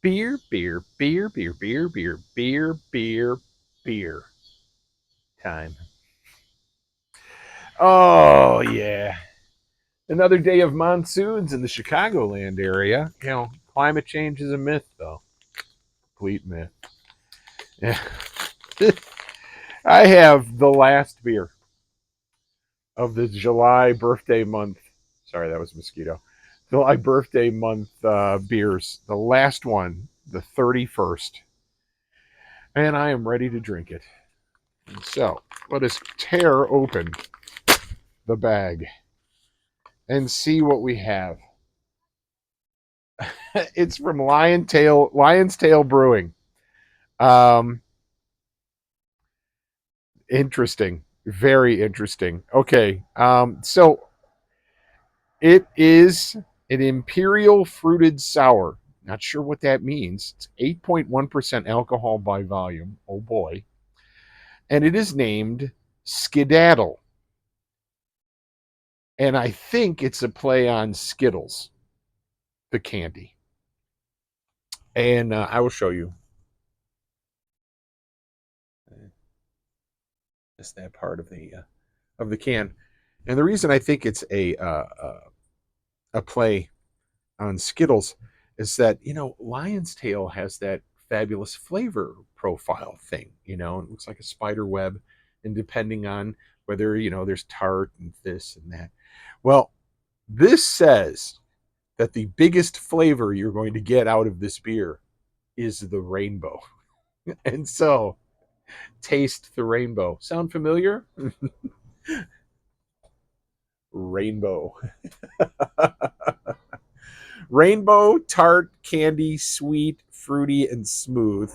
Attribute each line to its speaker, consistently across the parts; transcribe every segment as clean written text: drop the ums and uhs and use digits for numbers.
Speaker 1: Beer, beer, beer, beer, beer, beer, beer, beer, beer time. Oh, yeah. Another day of monsoons in the Chicagoland area. Climate change is a myth, though. Complete myth. Yeah. I have the last beer of the July birthday month. Sorry, that was a mosquito. July birthday month beers. The last one, the 31st. And I am ready to drink it. So let us tear open the bag and see what we have. It's from Lion's Tail Brewing. Um, Interesting, very interesting. Okay, so it is an Imperial fruited sour. Not sure what that means. It's 8.1% alcohol by volume. Oh boy. And it is named Skidaddle. And I think it's a play on Skittles, the candy. And I will show you just that part of the can. And the reason I think it's a play on Skittles is that Lion's Tail has that fabulous flavor profile thing. It looks like a spider web, and depending on whether there's tart and this and that. Well, this says that the biggest flavor you're going to get out of this beer is the rainbow, and so taste the rainbow. Sound familiar? Rainbow. Rainbow, tart, candy, sweet, fruity, and smooth.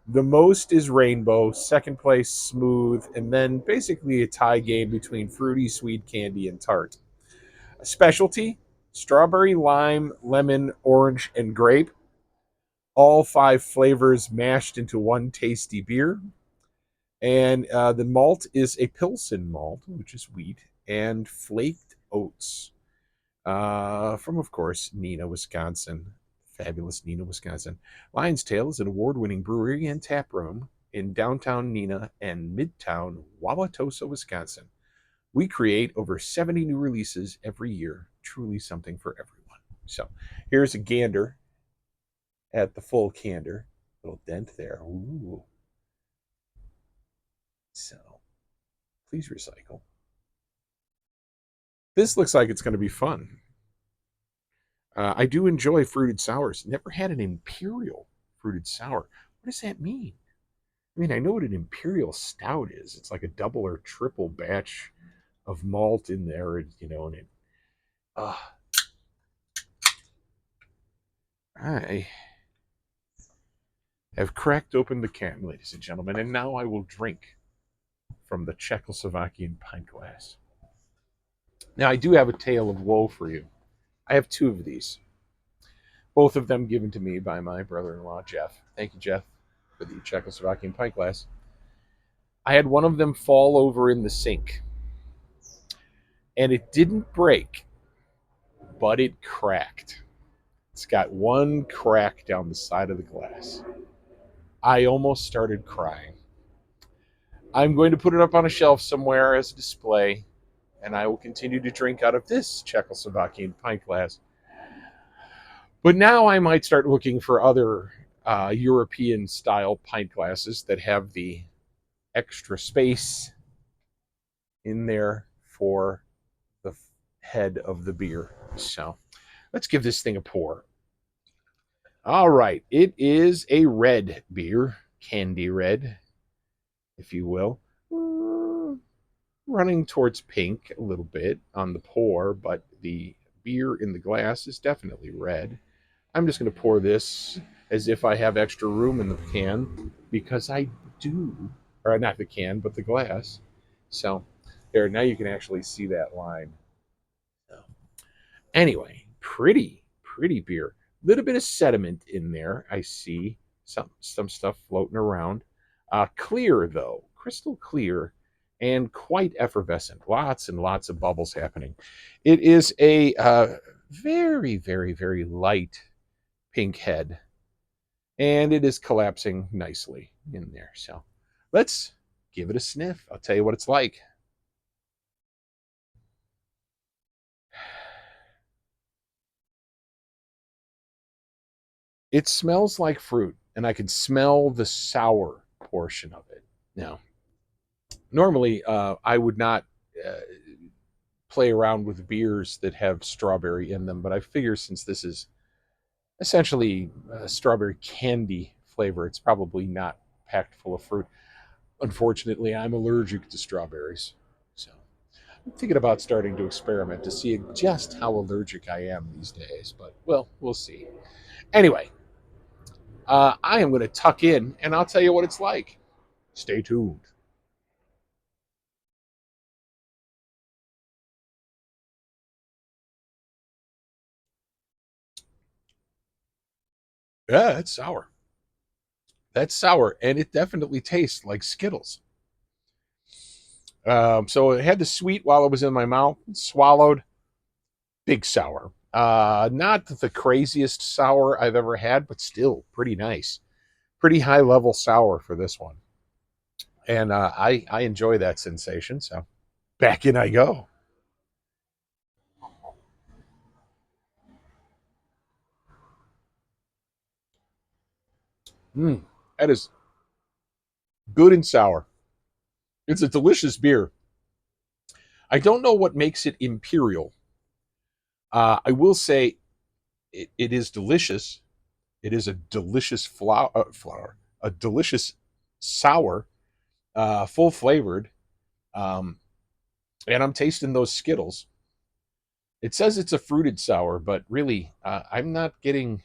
Speaker 1: The most is rainbow, second place smooth, and then basically a tie game between fruity, sweet, candy, and tart. A specialty: strawberry, lime, lemon, orange, and grape. All five flavors mashed into one tasty beer. And the malt is a Pilsen malt, which is wheat, and flaked oats. From, of course, Neenah, Wisconsin. Fabulous Neenah, Wisconsin. Lion's Tail is an award winning brewery and tap room in downtown Neenah and midtown Wauwatosa, Wisconsin. We create over 70 new releases every year. Truly something for everyone. So here's a gander at the full candor. Little dent there. Ooh. So please recycle. This looks like it's going to be fun. I do enjoy fruited sours. Never had an Imperial fruited sour. What does that mean? I mean, I know what an Imperial stout is. It's like a double or triple batch of malt in there, and it. Uh, I have cracked open the can, ladies and gentlemen, and now I will drink from the Czechoslovakian pint glass. Now, I do have a tale of woe for you. I have two of these, both of them given to me by my brother-in-law, Jeff. Thank you, Jeff, for the Czechoslovakian pint glass. I had one of them fall over in the sink, and it didn't break, but it cracked. It's got one crack down the side of the glass. I almost started crying. I'm going to put it up on a shelf somewhere as a display, and I will continue to drink out of this Czechoslovakian pint glass. But now I might start looking for other European style pint glasses that have the extra space in there for the head of the beer. So let's give this thing a pour. All right, it is a red beer, candy red, if you will. Running towards pink a little bit on the pour, but the beer in the glass is definitely red. I'm just going to pour this as if I have extra room in the can, because I do. Or not the can, but the glass. So there, now you can actually see that line. So, anyway, pretty beer. Little bit of sediment in there. I see some stuff floating around. Clear though, crystal clear, and quite effervescent. Lots and lots of bubbles happening. It is a very, very, very light pink head. and it is collapsing nicely in there. So let's give it a sniff. I'll tell you what it's like. It smells like fruit, and I can smell the sour portion of it. Now, normally I would not uh, play around with beers that have strawberry in them, but I figure since this is essentially strawberry candy flavor, it's probably not packed full of fruit. Unfortunately, I'm allergic to strawberries. So I'm thinking about starting to experiment to see just how allergic I am these days, but well, we'll see. Anyway, I am going to tuck in and I'll tell you what it's like. Stay tuned. Yeah, it's sour. That's sour, and it definitely tastes like Skittles. So it had the sweet while it was in my mouth, swallowed, big sour. Not the craziest sour I've ever had, but still pretty nice. Pretty high level sour for this one. And I enjoy that sensation. So back in I go. Mm, that is good and sour. It's a delicious beer. I don't know what makes it Imperial. I will say it is delicious. It is a delicious a delicious sour, full flavored. Um, and I'm tasting those Skittles. It says it's a fruited sour, but really, I'm not getting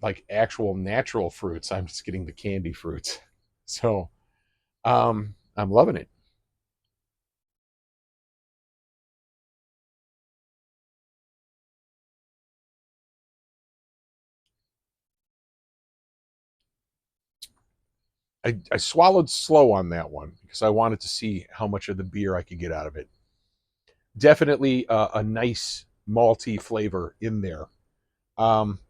Speaker 1: like actual natural fruits. I'm just getting the candy fruits. So I'm loving it. I swallowed slow on that one because I wanted to see how much of the beer I could get out of it. Definitely a nice malty flavor in there. Um,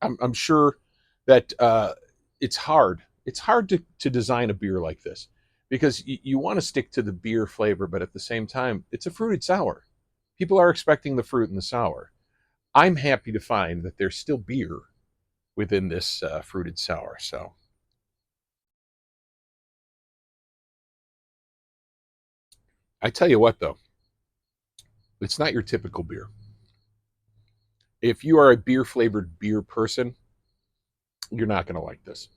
Speaker 1: I'm sure that it's hard. It's hard to design a beer like this because you want to stick to the beer flavor, but at the same time, it's a fruited sour. People are expecting the fruit in the sour. I'm happy to find that there's still beer within this fruited sour. So I tell you what, though, it's not your typical beer. If you are a beer flavored beer person, you're not going to like this.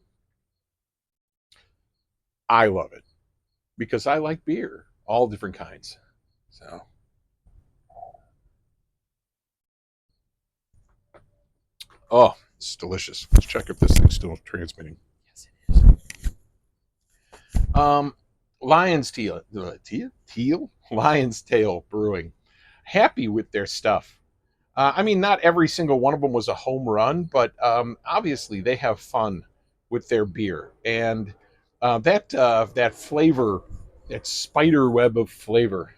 Speaker 1: I love it because I like beer, all different kinds. So, oh, it's delicious. Let's check if this thing's still transmitting. Yes, it is. Lion's Lion's Tail Brewing. Happy with their stuff. I mean, not every single one of them was a home run, but obviously they have fun with their beer, and that flavor, that spider web of flavor.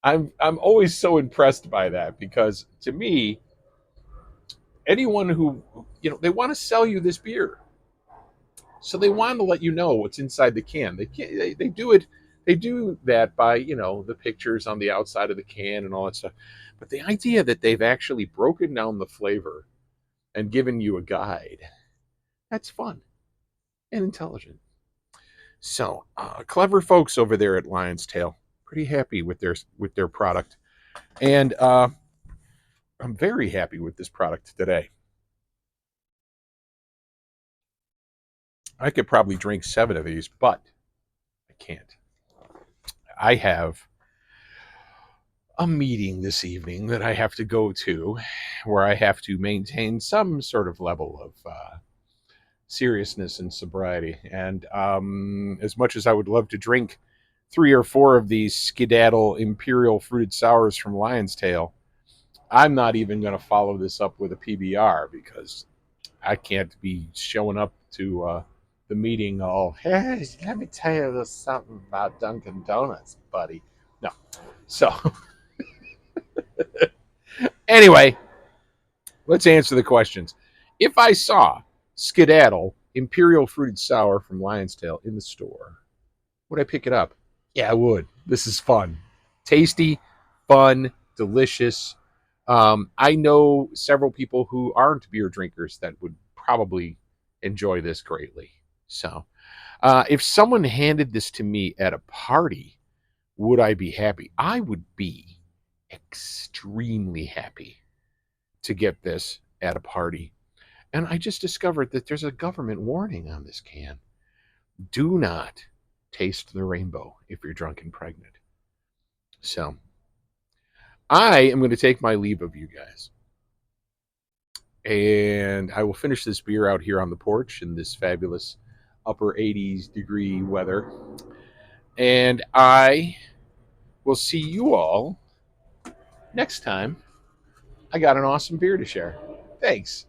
Speaker 1: I'm always so impressed by that because to me, anyone who they want to sell you this beer, so they want to let you know what's inside the can. They do it. They do that by the pictures on the outside of the can and all that stuff. But the idea that they've actually broken down the flavor and given you a guide, that's fun and intelligent. So clever folks over there at Lion's Tail, pretty happy with their product, and I'm very happy with this product today. I could probably drink 7 of these, but I can't. I have a meeting this evening that I have to go to where I have to maintain some sort of level of seriousness and sobriety. And as much as I would love to drink 3 or 4 of these Skidaddle Imperial fruited sours from Lion's Tail, I'm not even going to follow this up with a PBR because I can't be showing up to the meeting all, hey, let me tell you this something about Dunkin' Donuts, buddy. No. So, anyway, Let's answer the questions. If I saw Skidaddle Imperial Fruited Sour from Lion's Tail in the store, would I pick it up? Yeah, I would. This is fun. Tasty, fun, delicious. I know several people who aren't beer drinkers that would probably enjoy this greatly. So, if someone handed this to me at a party, would I be happy? I would be extremely happy to get this at a party. And I just discovered that there's a government warning on this can. Do not taste the rainbow if you're drunk and pregnant. So I am going to take my leave of you guys. And I will finish this beer out here on the porch in this fabulous upper 80s degree weather. And I will see you all next time. I got an awesome beer to share. Thanks.